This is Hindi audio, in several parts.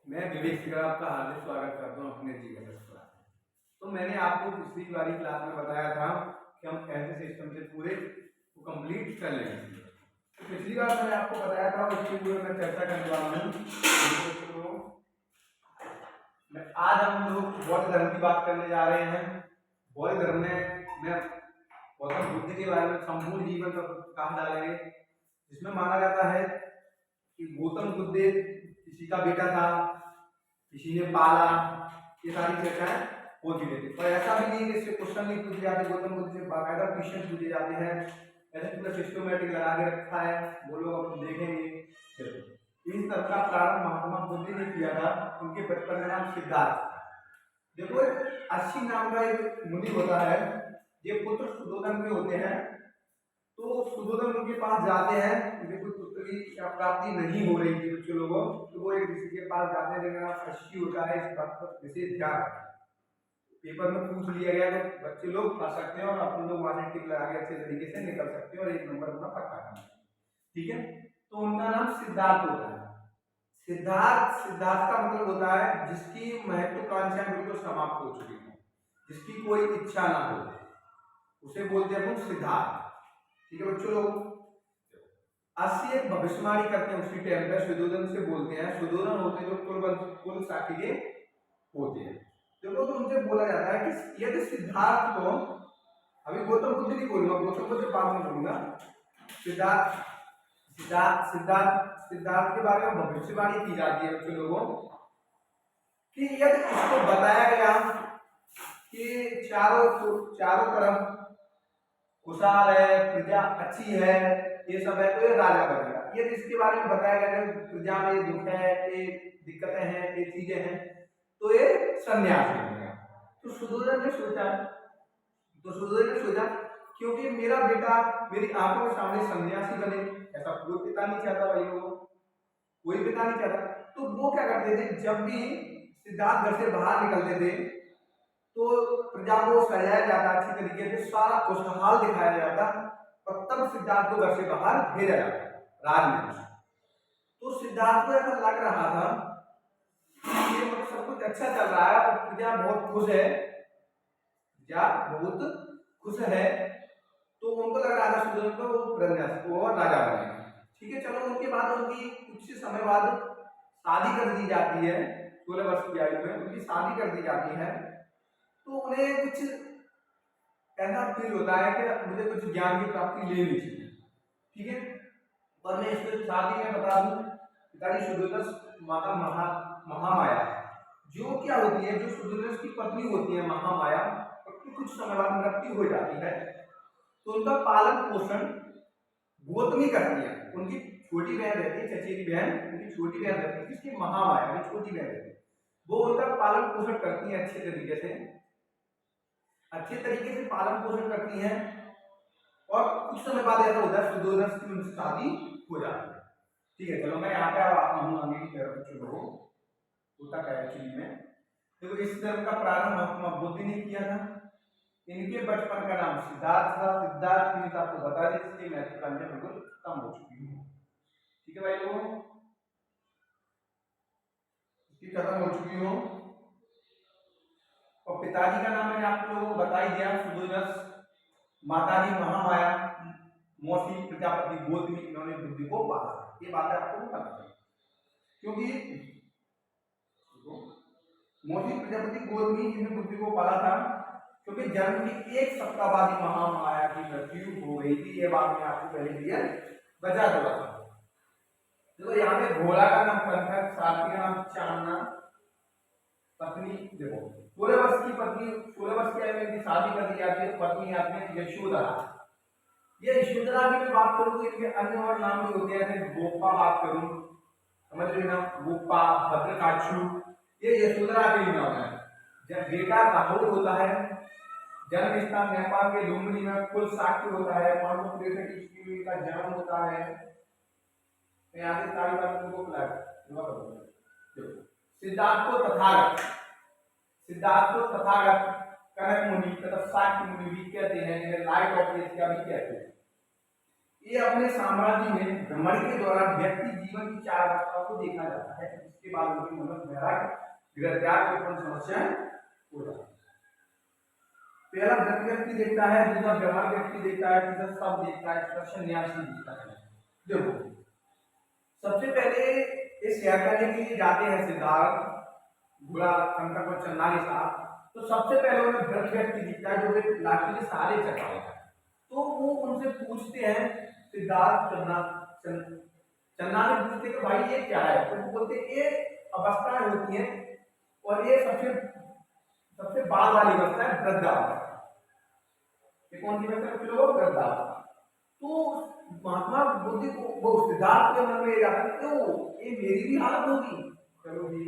मैं विवेक सिकरा आपका हार्दिक स्वागत करता हूँ अपने जीवन क्लास में। तो मैंने आपको पिछली वाली क्लास में बताया था कि हम कैसे सिस्टम से पूरे को कंप्लीट कर लेंगे। तो पिछली बार मैंने आपको बताया था उसके ऊपर मैं चर्चा करने वाला हूँ। आज हम लोग बौद्ध धर्म की बात करने जा रहे हैं। बौद्ध धर्म में मैं गौतम बुद्ध के बारे में संपूर्ण जीवन का कहा डालेंगे, जिसमें माना जाता है कि गौतम बुद्ध किसी का बेटा था, किसी ने पाला, ये सारी चर्चाएं होती रहती। पर ऐसा भी नहीं कि इससे क्वेश्चन नहीं पूछे जाते, गौतम बुद्ध से बाकायदा क्वेश्चन पूछे जाते हैं। ऐसे पूरा सिस्टमेटिक लगा के रखा है, वो लोग अब देखेंगे। इस तरह का प्रारंभ महात्मा बुद्ध ने किया था। उनके बचपन का नाम सिद्धार्थ। देखो, अश्विन नाम का एक मुनि होता है, ये पुत्र सुदोधन के होते हैं। तो सुदोधन उनके पास जाते हैं, उनके कोई पुत्र की प्राप्ति नहीं हो रही थी बच्चे लोगों, तो वो एक ऋषि के पास जाते हैं। लेकिन अश्वी होता है, इस बात पर विशेष ध्यान पेपर में पूछ लिया गया तो बच्चे लोग पढ़ सकते हैं और अपने लोग वहां से टिक लगा के अच्छे तरीके से निकल सकते हैं और एक नंबर अपना पक्का करना। ठीक है, तो उनका नाम सिद्धार्थ होता है। सिद्धार्थ का मतलब होता है जिसकी महत्वाकांक्षा बिल्कुल समाप्त हो चुकी हो, जिसकी कोई इच्छा ना हो, उसे बोलते हैं सिद्धार्थ। ठीक है बच्चों लोग, अश्वी एक भविष्यवाणी करते हैं उसी टाइम पे, सुदोधन से बोलते हैं। सुदोधन होते जो कुल साथी के होते हैं। देखो, तो उनसे बोला जाता है कि यदि सिद्धार्थ को, अभी गौतम बुद्ध नहीं बोलूंगा, गौतम बुद्ध बाद में बोलूंगा, सिद्धार्थ सिद्धार्थ सिद्धार्थ सिद्धार्थ के बारे में भविष्यवाणी की जाती है बच्चे लोगों कि यदि इसको बताया गया कि चारों तरफ खुशहाल है, प्रजा अच्छी है, ये सब है, तो ये राजा बनेगा। यदि इसके बारे में बताया गया कि प्रजा में ये दुख है, ये दिक्कतें हैं, ये चीजें हैं, तो ये सन्यासी बनेगा। तो सुदोधन ने सोचा क्योंकि मेरा बेटा मेरी आंखों के सामने सन्यासी बने, ऐसा कोई पिता नहीं चाहता भाई लोगों, कोई पिता नहीं चाहता। तो वो क्या करते थे, जब भी सिद्धार्थ घर से बाहर निकलते थे तो प्रजा को सजाया जाता, अच्छी तरीके से सारा खुशहाल दिखाया जाता, और तब सिद्धार्थ को घर से बाहर भेजा जाता राजमहल। तो सिद्धार्थ को ऐसा लग रहा था कि ये सब कुछ अच्छा चल रहा है और प्रजा बहुत खुश है, तो उनको लग रहा था सुदोधन को वो राजा बनेगा। ठीक है, चलो, उनके बाद उनकी कुछ समय बाद शादी कर दी जाती है। 16 वर्ष की आयु में उनकी शादी कर दी जाती है। तो उन्हें कुछ ऐसा फील होता है कि मुझे कुछ ज्ञान की प्राप्ति लेनी चाहिए। ठीक है, पर मैं इसमें शादी में बता दूं, पिताजी सुदोधन माता महामाया जो क्या होती है, जो सुदोधन की पत्नी होती है महामाया, उसकी कुछ समय बाद मृत्यु हो जाती है। तो उनका पालन पोषण गौतमी करती है। उनकी छोटी बहन रहती है, चचेरी बहन, उनकी छोटी बहन रहती है, जिसकी महामाया में छोटी बहन रहती है, वो उनका पालन पोषण करती है अच्छे तरीके से पालन पोषण करती हैं। और कुछ समय बाद ऐसा होता है सुदोधन की उनसे शादी हो जाती है। ठीक है, चलो मैं यहाँ पे अब आता हूँ आगे की तरफ। चलो, होता क्या है एक्चुअली में, देखो, इस धर्म का प्रारंभ महात्मा बुद्ध ने किया था। इनके बचपन का नाम सिद्धार्थ था। सिद्धार्थ की आपको बता दें, इसकी महत्वाकांक्षा बिल्कुल कम हो चुकी है। ठीक है भाई लोगों, इसकी खत्म हो चुकी हो। और पिताजी का नाम मैंने आप लोगों को बता ही दिया, सुदोधन, माताजी महामाया, मौसी प्रजापति गौतमी, इन्होंने बुद्धि को पाला। ये बात आपको पता चाहिए, क्योंकि मौसी प्रजापति गौतमी जिन्होंने बुद्धि को पाला था, क्योंकि जन्म की एक सप्ताह बाद ही महामाया की मृत्यु हो गई थी। ये बात मैं आपको पहले क्लियर बता दूंगा। तो यहाँ पे भोला का नाम कंकर, साथी का नाम चांदना, पत्नी देखो 16 वर्ष की आयु में शादी कर दी जाती है। पत्नी आती है यशोदा। ये यशोदा की मैं बात करूं तो इनके अन्य और नाम भी होते हैं, गोपा बात करूं, समझ रहे ना, गोपा, भद्रकाक्षु, ये यशोदा के नाम है। जब बेटा राहुल होता है, जन्म स्थान नेपाल के लुम्बिनी में, कुल साक्ष्य होता है, 563 ईस्वी का जन्म होता है। यहाँ से सारी बात को सिद्धार्थ को तथागत, कनक मुनि तथा साक्य मुनि भी कहते हैं, लाइट ऑफ एज का भी कहते हैं। ये अपने साम्राज्य में भ्रमण के दौरान व्यक्ति जीवन की 4 अवस्थाओं को देखा जाता है, जिसके बाद उनकी मन वैराग्य गृहत्याग के पूर्ण समस्याएं हो जाती है। पहला व्रत व्यक्ति देखता है, दूसरा व्यवहार व्यक्ति देखता है, तीसरा सब देखता है, चौथा सन्यासी देखता है। देखो सबसे पहले ये शेयर करने के लिए जाते हैं सिद्धार्थ घोड़ा शंकर को चलना के साथ, तो सबसे पहले उन्हें व्रत व्यक्ति दिखता है जो एक लाठी के सहारे चल रहा है। तो वो उनसे पूछते हैं, सिद्धार्थ चन्ना ने पूछते कि भाई ये क्या है, तो वो बोलते ये अवस्थाएं होती हैं और ये सबसे बाद वाली अवस्था है वृद्धावस्था। ये कौन सी अवस्था है लोगों? वृद्धावस्था। तो महात्मा बुद्धि को वो सिद्धार्थ के मन में जाता है क्यों ये मेरी भी हालत होगी। चलो जी।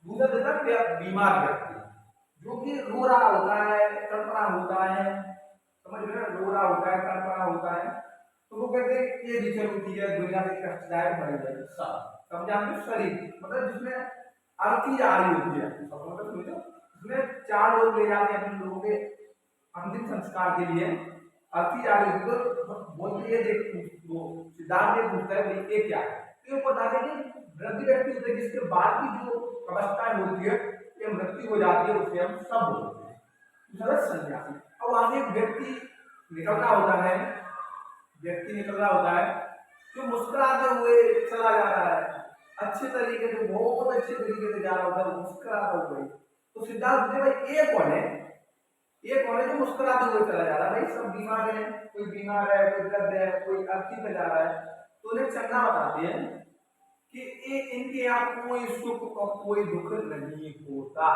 दूसरा देता बीमार व्यक्ति जो कि रो रहा होता है, तड़प रहा होता है, समझ रहे हैं, रो रहा होता है, तड़प रहा होता है, तो वो कहते हैं ये भी चलो ठीक है, दुनिया से कष्टदायक बन जाए सब जानते शरीर मतलब जिसमें अर्थी जा रही होती है, इसमें 4 लोग ले जाते हैं अपने लोगों के अंतिम संस्कार के लिए, अर्थी जा रही होती है। तो बोलते ये देख वो सिद्धार्थ ये पूछता है भाई ये क्या है, तो ये बता दें कि वृद्धि व्यक्ति होते हैं जिसके बाद की जो अवस्थाएं होती है ये मृत्यु हो जाती है, उसे हम सब बोलते हैं। दूसरा सन्यासी। अब आगे एक व्यक्ति निकल रहा होता है, जो मुस्कुराते हुए चला जा रहा है, अच्छे तरीके से, बहुत अच्छे तरीके से जा रहा होता है, मुस्कुराता हुआ। तो सिद्धार्थ बोले भाई ये कौन है, ये कौन है जो मुस्कुराते हुए चला जा रहा है? भाई सब बीमार है, कोई बीमार है, कोई वृद्ध है, कोई अर्थी पे जा रहा है। तो उन्हें चन्ना बताते हैं कि ये इनके यहाँ कोई सुख और कोई दुख नहीं होता।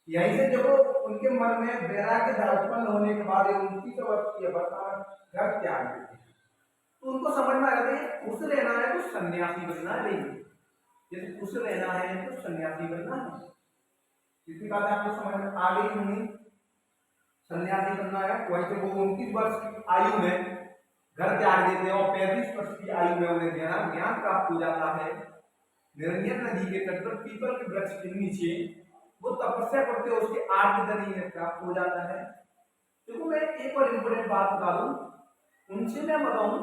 यहीं से देखो उनके मन में वैराग्य उत्पन्न होने के बाद 29 वर्ष की अवस्था घर त्याग देते हैं। तो उनको समझ में आ जाता है खुश रहना है तो सन्यासी बनना नहीं, यदि खुश रहना है तो सन्यासी बनना है। इसी बात आपको समझ में आ गई होंगी। सन्यासी बनना है, वहीं से वो 29 वर्ष की आयु में घर त्याग देते हैं और 35 वर्ष की आयु में उन्हें ज्ञान प्राप्त हो जाता है। निरंजन नदी के तट पर पीपल के वृक्ष के नीचे वो तपस्या करते हैं, उसके आर्तदनी में प्राप्त हो जाता है। देखो मैं एक और इम्पोर्टेंट बात बता दूं, उनसे मैं बताऊं,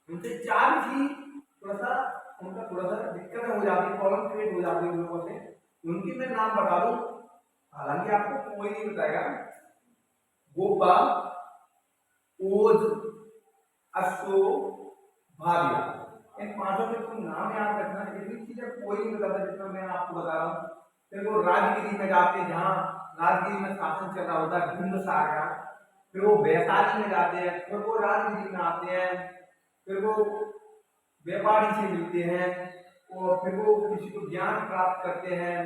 उनसे 4 ही थोड़ा सा दिक्कत हो जाती है, प्रॉब्लम क्रिएट हो जाती है उन लोगों से। उनकी मैं नाम बता दूं, हालांकि आपको कोई नहीं बताएगा। गोपा, ओज, अश्व, भाविया, इन 5 के तुम नाम याद रखना। इतनी चीजें कोई नहीं बताता जितना मैं आपको बता रहा हूँ। फिर वो राजगिरी में जाते हैं, जहाँ राजगिरी में शासन चल रहा होता है, बिंदुसार। फिर वो वैशाली में जाते हैं, फिर वो राजगिरी में आते हैं, फिर वो व्यापारी से मिलते हैं और फिर वो किसी को ज्ञान प्राप्त करते हैं।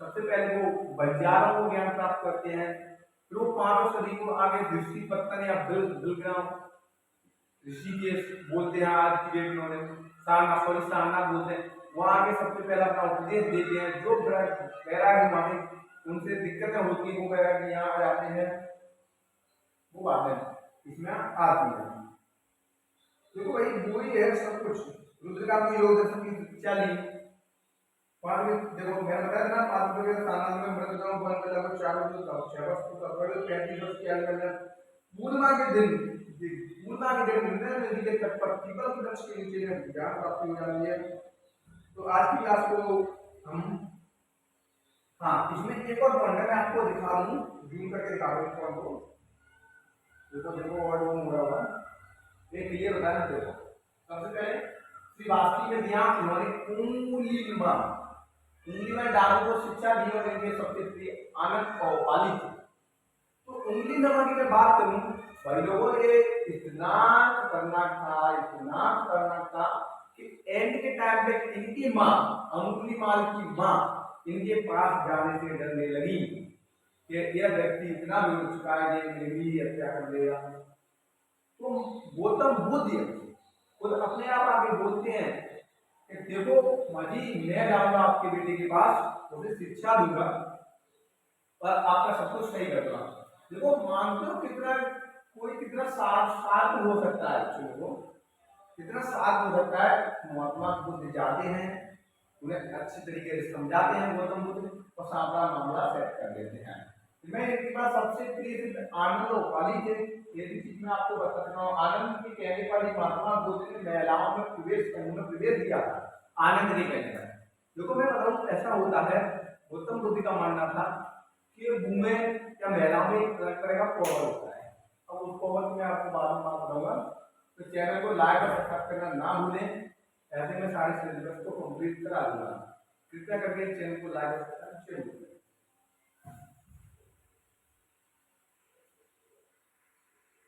सबसे पहले वो बंजारों को ज्ञान प्राप्त करते हैं, फिर वो 5 सदी को आगे ऋषि पत्तन या बिलग्राम ऋषिकेश बोलते हैं आज की डेट में, सारनाथ बोलते हैं, वहां आगे सबसे पहला अपना उपदेश देते हैं। जो वैरागी माने उनसे दिक्कतें होती है, वो वैरागी यहाँ आ जाते हैं, वो बातें इसमें आती है। देखो भाई वही है सब कुछ। रुद्रकांत की योग दर्शन की शिक्षा ली, देखो मैं बताया ना 5 बजे सारनाथ में मृतदेहों को अंदर लगभग 4 बजे तक 6 वर्ष तक 35 वर्ष की आयु में पूर्णिमा के दिन नदी के तट पर पीपल के वृक्ष के नीचे ज्ञान प्राप्ति हो जाती है। तो आज की क्लास को हम इसमें एक और पॉइंट मैं आपको दिखा दूं, जूम करके दिखा दूं इसको। देखो और वो मुड़ा हुआ ये क्लियर होता है। देखो सबसे पहले श्रीवास्तव में दिया उन्होंने उंगली में डालू को शिक्षा दी और इनके सबसे प्रिय आनंद पौपाली थी। तो उंगली नमक की मैं बात करूं, भाई लोगों ये इतना करना था कि एंड के टाइम पे इनकी माँ अंगुलीमाल की माँ इनके पास जाने से डरने लगी कि यह व्यक्ति इतना भी हो चुका है कि मेरी हत्या कर देगा। तो गौतम बुद्ध खुद अपने आप आगे बोलते हैं कि देखो माजी मैं जाऊंगा आपके बेटे के पास, उसे शिक्षा दूंगा और आपका सब कुछ सही करूंगा। देखो मानते हो कितना साथ हो सकता है, कितना साथ हो सकता है। महात्मा बुद्ध जाते हैं, उन्हें अच्छे तरीके से समझाते हैं गौतम बुद्ध और सारा मामला सेट कर देते हैं। मैं इनके पास सबसे प्रिय सिद्ध आनंद और पाली थे। ये भी चीज मैं आपको बता रहा हूँ। आनंद के कहने पर ही महात्मा बुद्ध ने महिलाओं में प्रवेश किया था। आनंद के कहने पर देखो मैं बताऊँ ऐसा होता है, गौतम बुद्ध का मानना था कि वुमेन या महिलाओं में एक तरह का पावर होता है। अब उस पावर में आपको बाद में बात बताऊंगा। तो चैनल को लाइक और सब्सक्राइब करना ना भूलें। ऐसे में सारे सिलेबस को कंप्लीट करा दूंगा। कृपया करके चैनल को लाइक और सब्सक्राइब जरूर करें।